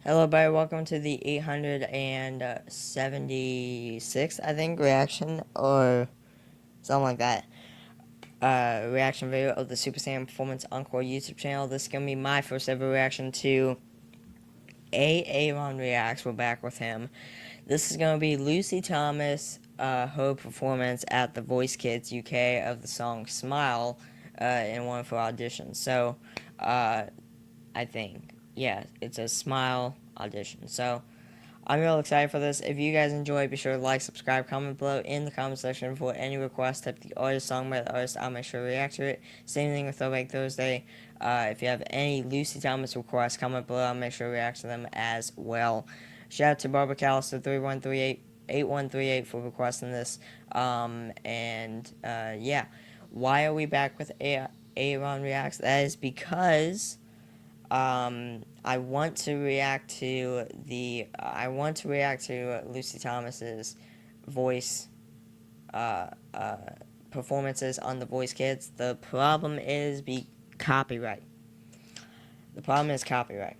Hello, everybody. Welcome to the 876, I think, reaction or something like that. Reaction video of the Super Saiyan Performance Encore YouTube channel. This is gonna be my first ever reaction to A-Aron Reacts. We're back with him. This is gonna be Lucy Thomas, her performance at the Voice Kids UK of the song Smile in one of her auditions. So, I think. Yeah, it's a Smile audition. So, I'm real excited for this. If you guys enjoy, be sure to like, subscribe, comment below in the comment section for any requests. Type the artist, song by the artist. I'll make sure to react to it. Same thing with Throwback Thursday. If you have any Lucy Thomas requests, comment below. I'll make sure to react to them as well. Shout out to Barbara Callister 3138 for requesting this. Yeah. Why are we back with A-Aron Reacts? That is because I want to react to Lucy Thomas's voice performances on the Voice Kids. The problem is copyright. The problem is copyright.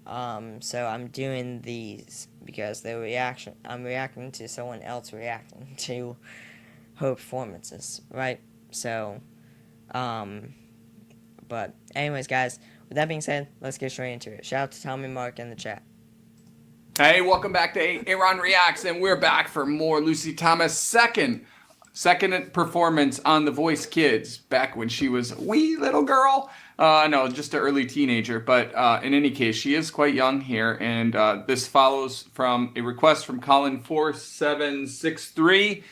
So I'm doing these because I'm reacting to someone else reacting to her performances, right? So, but anyways, guys, with that being said, let's get straight into it. Shout out to Tommy Mark in the chat. Hey, welcome back to AronReacts, and we're back for more Lucy Thomas' second performance on The Voice Kids, back when she was a wee little girl. No, just an early teenager, but in any case, she is quite young here, and this follows from a request from Colin4763.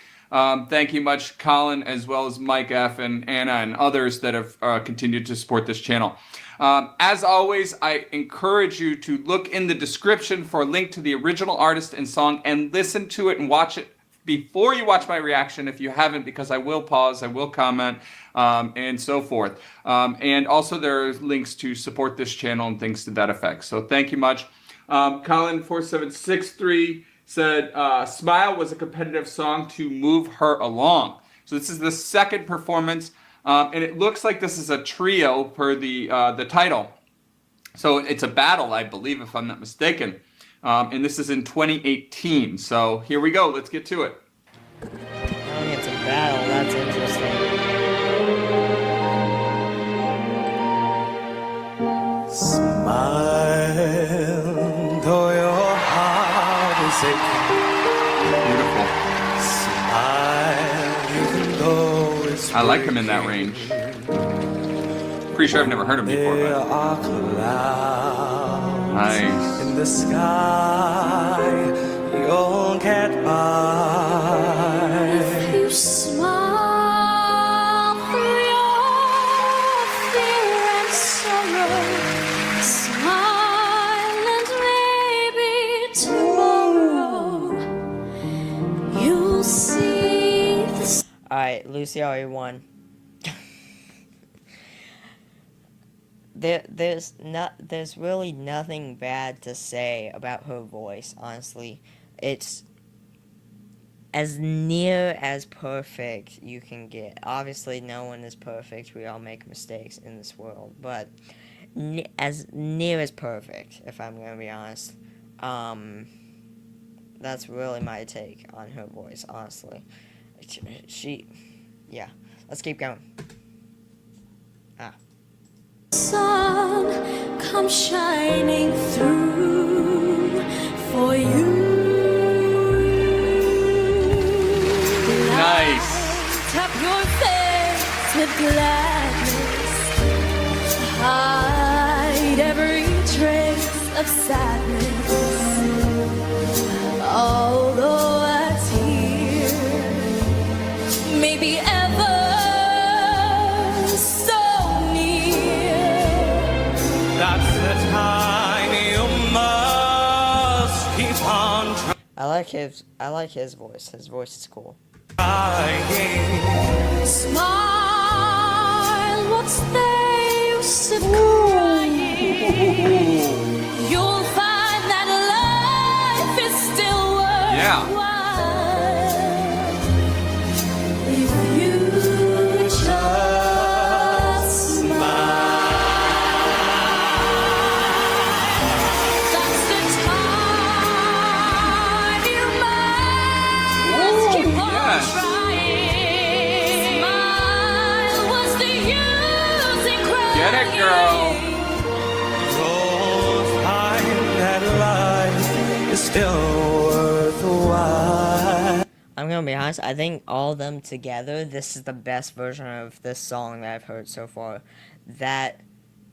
Thank you much, Colin, as well as Mike F. and Anna and others that have continued to support this channel. As always, I encourage you to look in the description for a link to the original artist and song and listen to it and watch it before you watch my reaction if you haven't, because I will pause, I will comment, and so forth. And also there are links to support this channel and things to that effect. So thank you much. Colin4763 said, Smile was a competitive song to move her along. So this is the second performance. And it looks like this is a trio per the title. So it's a battle, I believe, if I'm not mistaken. And this is in 2018. So here we go. Let's get to it. I think it's a battle. That's interesting. Smile, though your heart is aching. Beautiful. Smile, even though it's I like him in that range. Pretty sure I've never heard him before, there but are clouds nice. in the sky you'll get by. If you smile through your fear and sorrow, smile and maybe tomorrow you'll see the Alright, Lucy already won. There's really nothing bad to say about her voice, honestly. It's as near as perfect you can get. Obviously, no one is perfect. We all make mistakes in this world, but as near as perfect, if I'm going to be honest. That's really my take on her voice, honestly. Yeah. Let's keep going. sun come shining through for you. Nice. Light up your face with gladness, hide every trace of sadness. Although a tear may be ever so near, That's the time you must keep on I like his voice. His voice is cool. trying. smile. What's the use of crying? You'll find that life is still worthwhile if you just smile. That's the still worthwhile. I'm gonna be honest, I think all of them together, this is the best version of this song that I've heard so far. That,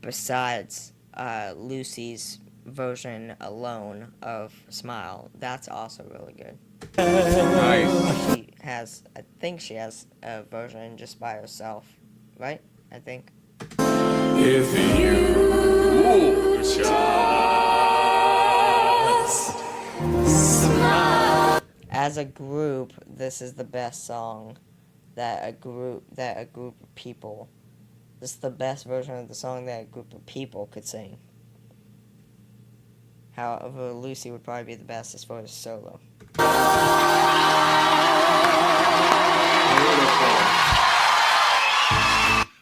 besides Lucy's version alone of Smile, that's also really good. Nice. She has, I think she has a version just by herself, right? I think. If you Ooh. just smile. As a group, this is the best song that a group of people. This is the best version of the song that a group of people could sing. However, Lucy would probably be the best as far as solo.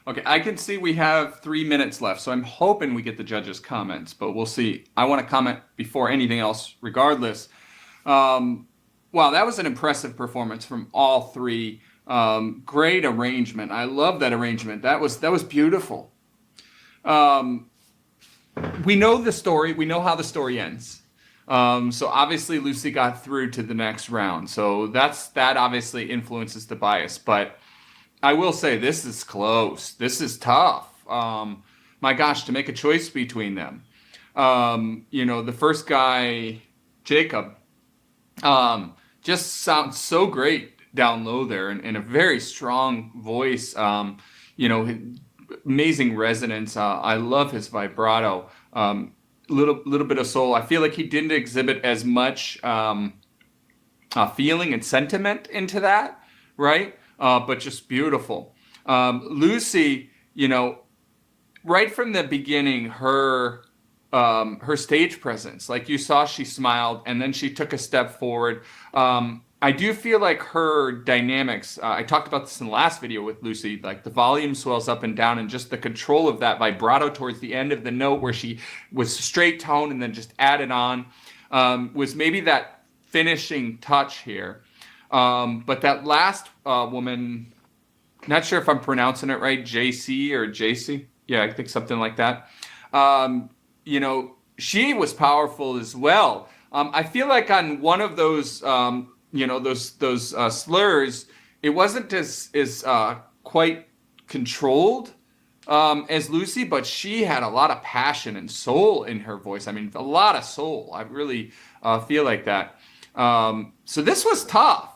Okay, I can see we have 3 minutes left, so I'm hoping we get the judges' comments, but we'll see. I want to comment before anything else, regardless. Wow, that was an impressive performance from all three. Great arrangement. I love that arrangement. That was beautiful. We know the story. We know how the story ends. So obviously Lucy got through to the next round. So that obviously influences the bias. But I will say this is close. This is tough. My gosh, to make a choice between them. The first guy, Jacob, just sounds so great down low there, and a very strong voice. Amazing resonance. I love his vibrato. Little bit of soul. I feel like he didn't exhibit as much feeling and sentiment into that, right? But just beautiful. Lucy, right from the beginning, her stage presence, like you saw, she smiled and then she took a step forward. I do feel like her dynamics, I talked about this in the last video with Lucy, like the volume swells up and down, and just the control of that vibrato towards the end of the note where she was straight tone and then just added on, was maybe that finishing touch here. But that last woman, not sure if I'm pronouncing it right, JC or JC. Yeah, I think something like that. She was powerful as well. I feel like on one of those, those slurs, it wasn't as quite controlled as Lucy, but she had a lot of passion and soul in her voice. I mean, a lot of soul. I really feel like that. So this was tough.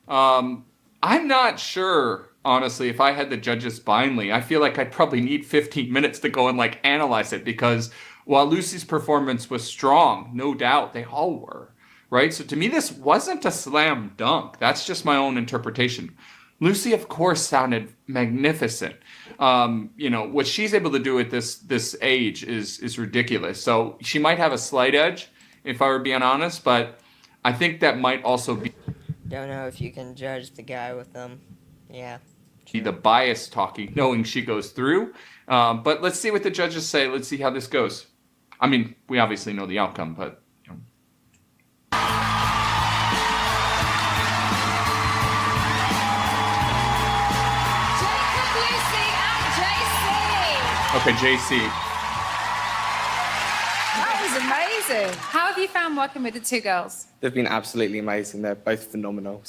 I'm not sure, honestly, if I had the judges blindly. I feel like I'd probably need 15 minutes to go and analyze it, because while Lucy's performance was strong, no doubt, they all were, right? So to me, this wasn't a slam dunk. That's just my own interpretation. Lucy, of course, sounded magnificent. What she's able to do at this age is ridiculous. So she might have a slight edge, if I were being honest, but I think that might also be Don't know if you can judge the guy with them. Yeah. the bias talking, knowing she goes through. But let's see what the judges say. Let's see how this goes. I mean, we obviously know the outcome, but Jacob, Lucy, and JC. okay, JC. That was amazing. How have you found working with the two girls? They've been absolutely amazing. They're both phenomenal.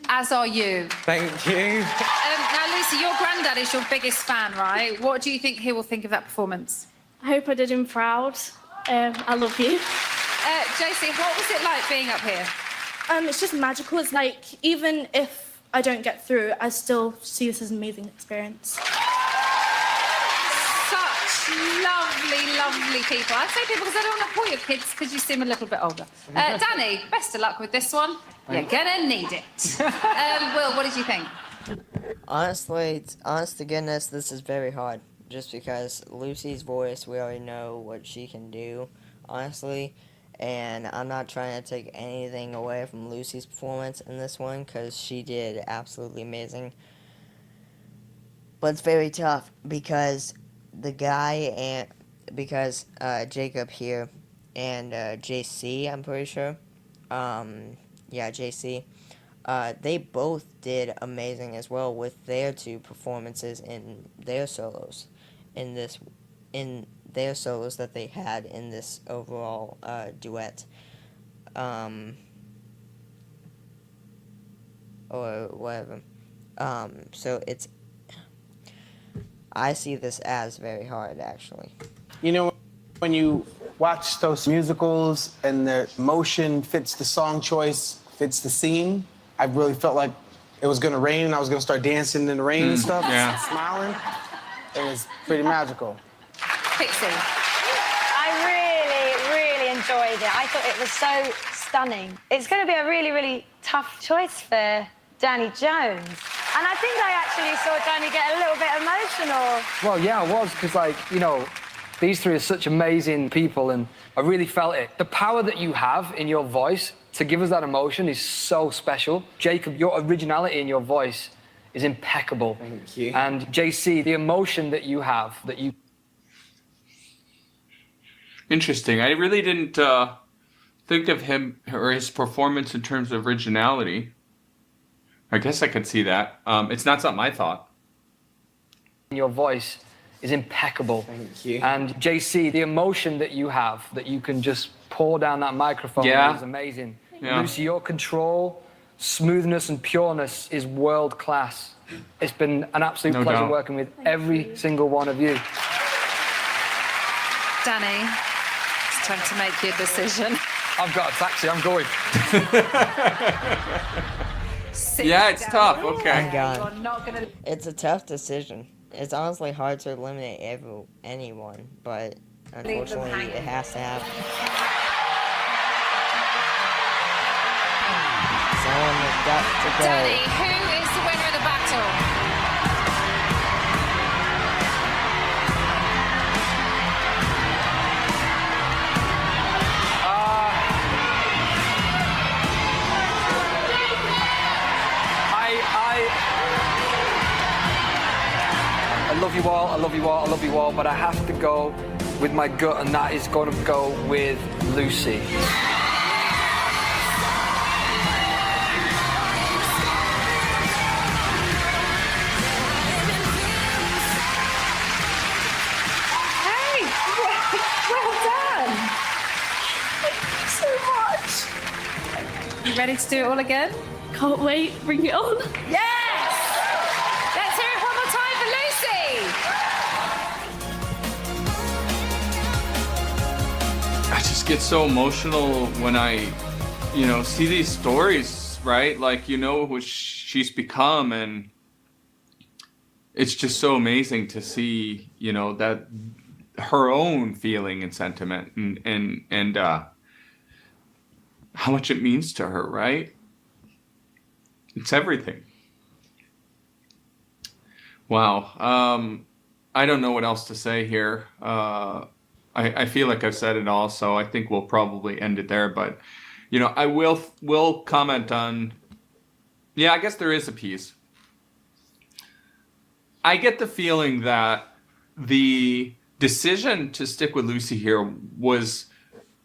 As are you. Thank you. Now, Lucy, your granddad is your biggest fan, right? What do you think he will think of that performance? I hope I did him proud. I love you. JC, what was it like being up here? It's just magical. It's like, even if I don't get through, I still see this as an amazing experience. Such lovely people. I say people because I don't want to call you kids because you seem a little bit older. Danny, best of luck with this one. You're gonna need it. Will, what did you think? Honestly, honest to goodness, this is very hard. Just because Lucy's voice, we already know what she can do, honestly. And I'm not trying to take anything away from Lucy's performance in this one, because she did absolutely amazing. But it's very tough, because the guy because Jacob here and JC, I'm pretty sure. JC. They both did amazing as well with their two performances in their solos, in their solos that they had in this overall duet. or whatever. So I see this as very hard, actually. You know, when you watch those musicals and the motion fits the song choice, fits the scene, I really felt like it was gonna rain and I was gonna start dancing in the rain and stuff, yeah. smiling. It was pretty magical. Pixie. I really enjoyed it. I thought it was so stunning. It's going to be a really tough choice for Danny Jones. And I think I actually saw Danny get a little bit emotional. Well, yeah, I was, because, like, you know, these three are such amazing people, and I really felt it. The power that you have in your voice to give us that emotion is so special. Jacob, your originality in your voice is impeccable. Thank you. And JC, the emotion that you have, that you... Interesting. I really didn't think of him or his performance in terms of originality. I guess I could see that. It's not something I thought. Your voice is impeccable. Thank you. And JC, the emotion that you have, that you can just pour down that microphone, Yeah. is amazing. Yeah. Lucy, your control, smoothness and pureness is world class. It's been an absolute No pleasure doubt. working with every single one of you. Danny, it's time to make your decision. I've got a taxi, I'm going. Yeah, it's Sit tough. down. Okay. I'm gone. You're not going to... It's a tough decision. It's honestly hard to eliminate anyone, but unfortunately hanging. it has to happen. Someone has got to go. Danny, who is the winner of the battle? I love you all, I love you all, I love you all, but I have to go with my gut, and that is going to go with Lucy. Hey, well done. So much. You ready to do it all again? Can't wait. Bring it on. Yes! Let's hear it one more time for Lucy. I just get so emotional when I, see these stories, right? Like, who she's become, and it's just so amazing to see, that her own feeling and sentiment and how much it means to her, right? It's everything. Wow. I don't know what else to say here. I feel like I've said it all, so I think we'll probably end it there. But, I will comment on... Yeah, I guess there is a piece. I get the feeling that the decision to stick with Lucy here was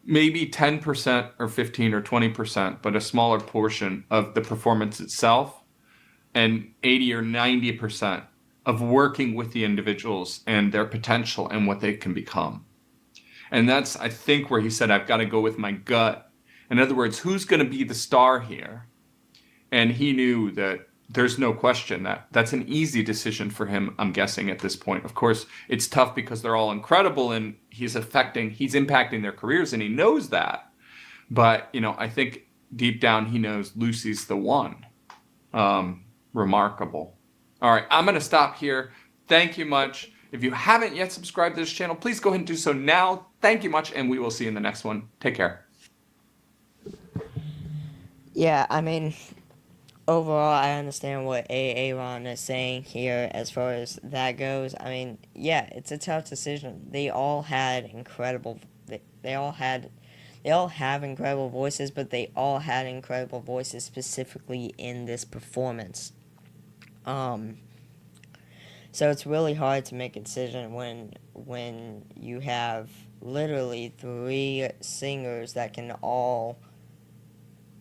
maybe 10% or 15 or 20%, but a smaller portion of the performance itself, and 80 or 90% of working with the individuals and their potential and what they can become. And that's, I think, where he said, I've got to go with my gut. In other words, who's going to be the star here? And he knew that there's no question that that's an easy decision for him, I'm guessing, at this point. Of course, it's tough because they're all incredible and he's impacting their careers, and he knows that. But, I think deep down he knows Lucy's the one. Remarkable. All right, I'm going to stop here. Thank you much. If you haven't yet subscribed to this channel, please go ahead and do so now. Thank you much, and we will see you in the next one. Take care. Yeah, overall, I understand what A-Aron is saying here as far as that goes. Yeah, it's a tough decision. They all had incredible... They all have incredible voices, but they all had incredible voices specifically in this performance. So it's really hard to make a decision when you have literally 3 singers that can all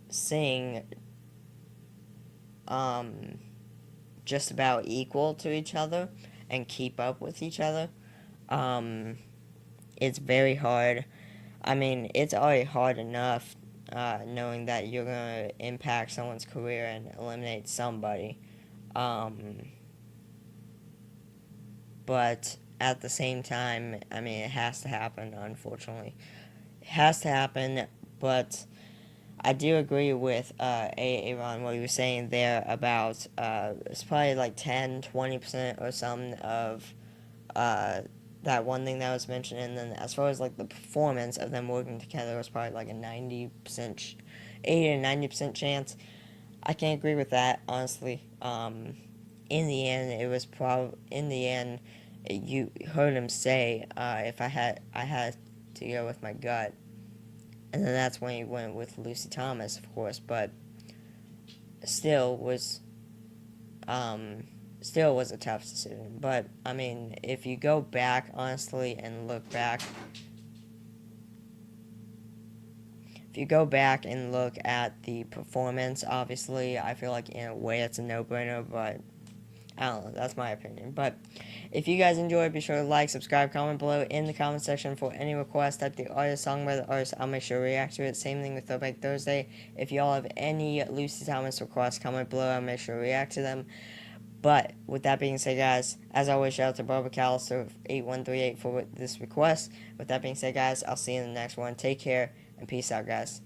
sing just about equal to each other and keep up with each other. It's very hard. It's already hard enough knowing that you're going to impact someone's career and eliminate somebody. But at the same time, I mean, it has to happen, unfortunately. It has to happen, but I do agree with A-Aron, what he was saying there about it's probably like 10, 20% or something of that one thing that was mentioned. And then as far as like the performance of them working together, it was probably like a 80 to 90% chance. I can't agree with that, honestly. In the end, it was you heard him say, if I had to go with my gut. And then that's when he went with Lucy Thomas, of course, but still was a tough decision. But I mean, if you go back honestly and look back, at the performance, obviously, I feel like in a way it's a no-brainer, but I don't know, that's my opinion. But if you guys enjoyed, be sure to like, subscribe, comment below in the comment section for any requests. Type the artist, song by the artist, I'll make sure to react to it. Same thing with Throwback Thursday. If y'all have any Lucy Thomas requests, comment below, I'll make sure to react to them. But with that being said, guys, as always, shout out to Barbara Callister of 8138 for this request. With that being said, guys, I'll see you in the next one. Take care, and peace out, guys.